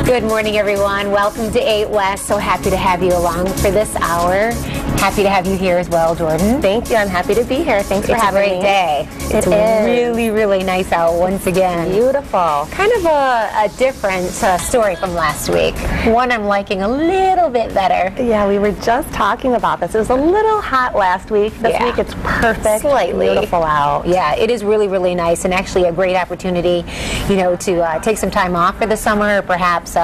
Good morning, everyone. Welcome to 8 West. So happy to have you along for this hour. Happy to have you here as well, Jordan. Thank you. I'm happy to be here. Thanks for having me. It's a great day. It's really, really nice out once again. Beautiful. Kind of a different story from last week. One I'm liking a little bit better. Yeah, we were just talking about this. It was a little hot last week. This week it's perfect. Slightly. Beautiful out. Yeah, it is really, really nice, and actually a great opportunity, you know, to take some time off for the summer, or perhaps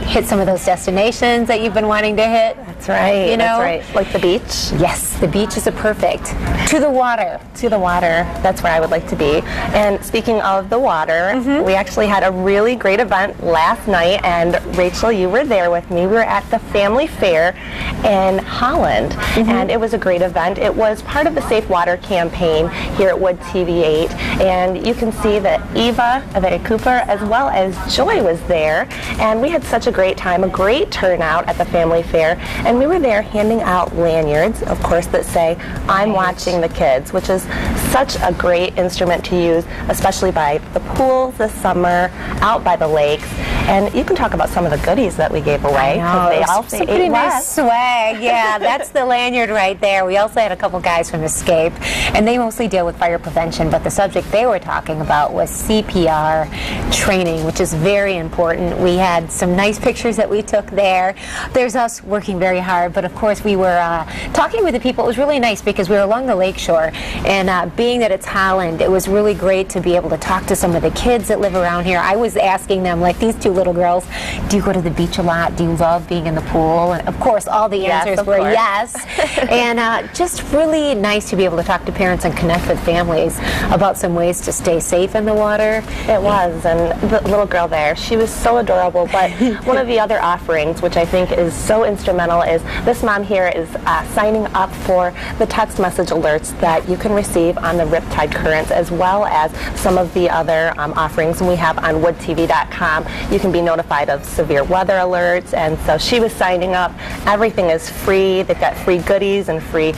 hit some of those destinations that you've been wanting to hit. That's right. You know? That's right. Like the beach? Yes, the beach is a perfect. To the water. To the water. That's where I would like to be. And speaking of the water, we actually had a really great event last night, and Racheal, you were there with me. We were at the Family Fair in Holland, and it was a great event. It was part of the Safe Water campaign here at Wood TV8, and you can see that Eva Cooper as well as Joy was there, and we had such a great time, a great turnout at the Family Fair, and we were there handing out lanyards, of course, that say, "I'm watching the kids," which is such a great instrument to use, especially by the pools this summer, out by the lakes. And you can talk about some of the goodies that we gave away. They all say pretty nice swag. Yeah, that's the lanyard right there. We also had a couple guys from Escape, and they mostly deal with fire prevention, but the subject they were talking about was CPR training, which is very important. We had some nice pictures that we took there. There's us working very hard, but of course we were talking with the people. It was really nice because we were along the lakeshore, and being that it's Holland, it was really great to be able to talk to some of the kids that live around here. I was asking them, like these two little girls, do you go to the beach a lot? Do you love being in the pool? And of course all the answers were yes. And just really nice to be able to talk to parents and connect with families about some ways to stay safe in the water. It was, and the little girl there, she was so adorable. But one of the other offerings, which I think is so instrumental, is this mom here is signing up for the text message alerts that you can receive on the Riptide Currents, as well as some of the other offerings we have on woodtv.com. You can be notified of severe weather alerts, and so she was signing up. Everything is free. They've got free goodies and free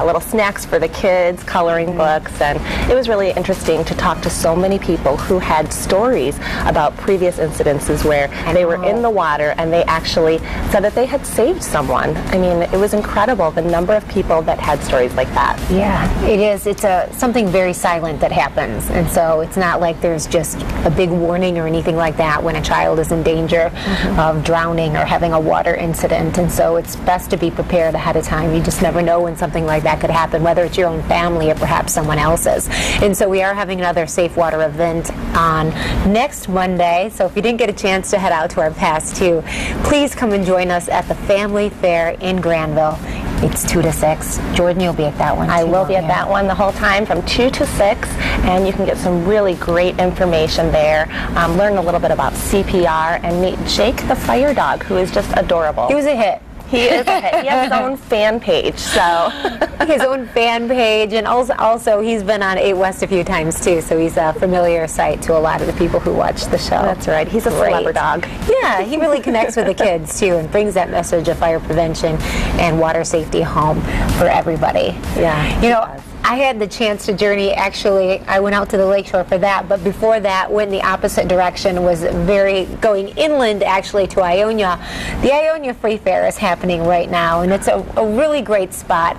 little snacks for the kids, coloring books, and it was really interesting to talk to so many people who had stories about previous incidences where they were in the water and they actually said that they had saved someone. I mean, it was incredible, the number of people that had stories like that. Yeah, it is. It's something very silent that happens, and so it's not like there's just a big warning or anything like that when a child is in danger of drowning or having a water incident, and so it's best to be prepared ahead of time. You just never know when something like that could happen, whether it's your own family or perhaps someone else's. And so we are having another Safe Water event on next Monday, so if you didn't get a chance to head out to our past two, please come and join us at the Family Fair in Granville. It's 2 to 6. Jordan, you'll be at that one. I will be at that one the whole time from 2 to 6, and you can get some really great information there, learn a little bit about CPR, and meet Jake the fire dog, who is just adorable. He was a hit. He is a hit. He has his own fan page, so. His own fan page, and also he's been on 8 West a few times too, so he's a familiar sight to a lot of the people who watch the show. That's right. He's a celebrity dog. Yeah, he really connects with the kids too and brings that message of fire prevention and water safety home for everybody. Yeah. You know, I had the chance to journey, actually, I went out to the lakeshore for that, but before that, went in the opposite direction, was going inland actually to Ionia. The Ionia Free Fair is happening right now, and it's a really great spot.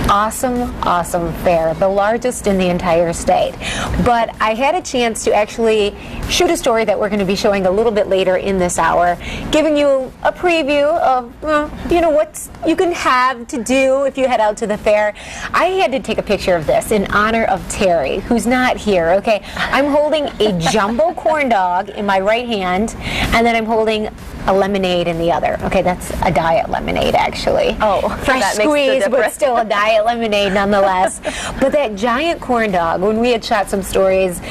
Awesome, awesome fair, the largest in the entire state. But I had a chance to actually shoot a story that we're going to be showing a little bit later in this hour, giving you a preview of, you know, what you can have to do if you head out to the fair. I had to take a picture of this in honor of Terry, who's not here, okay? I'm holding a jumbo corn dog in my right hand, and then I'm holding a lemonade in the other. Okay, that's a diet lemonade, actually. Oh, fresh squeeze, but still a diet lemonade nonetheless. But that giant corn dog, when we had shot some stories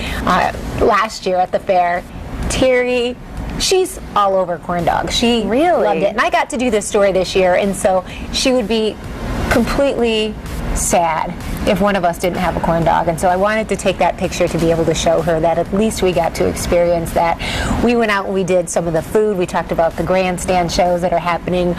last year at the fair, Terry, she's all over corn dogs. She really loved it. And I got to do this story this year, and so she would be completely sad if one of us didn't have a corn dog. And so I wanted to take that picture to be able to show her that at least we got to experience that. We went out and we did some of the food. We talked about the grandstand shows that are happening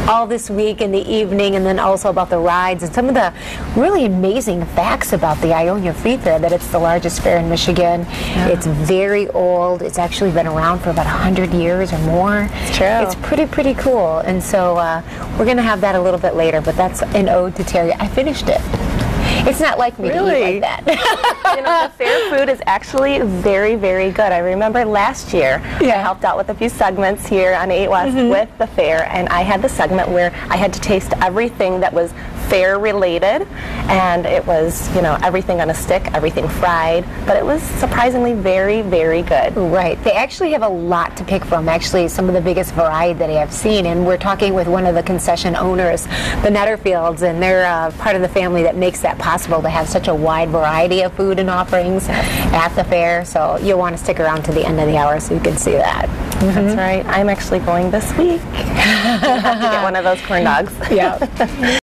all this week in the evening, and then also about the rides and some of the really amazing facts about the Ionia Free Fair, that it's the largest fair in Michigan. Yeah. It's very old. It's actually been around for about 100 years or more. It's true. It's pretty cool. And so we're going to have that a little bit later, but that's an ode to Terry. I finished it. It's not like me to eat like that. The fair food is actually very, very good. I remember last year I helped out with a few segments here on 8 West with the fair, and I had the segment where I had to taste everything that was fair related, and it was, everything on a stick, everything fried, but it was surprisingly very, very good. Right. They actually have a lot to pick from, actually some of the biggest variety that I have seen, and we're talking with one of the concession owners, the Netterfields, and they're part of the family that makes that possible to have such a wide variety of food and offerings at the fair, so you'll want to stick around to the end of the hour so you can see that. That's right. I'm actually going this week. I have to get one of those corn dogs. Yeah.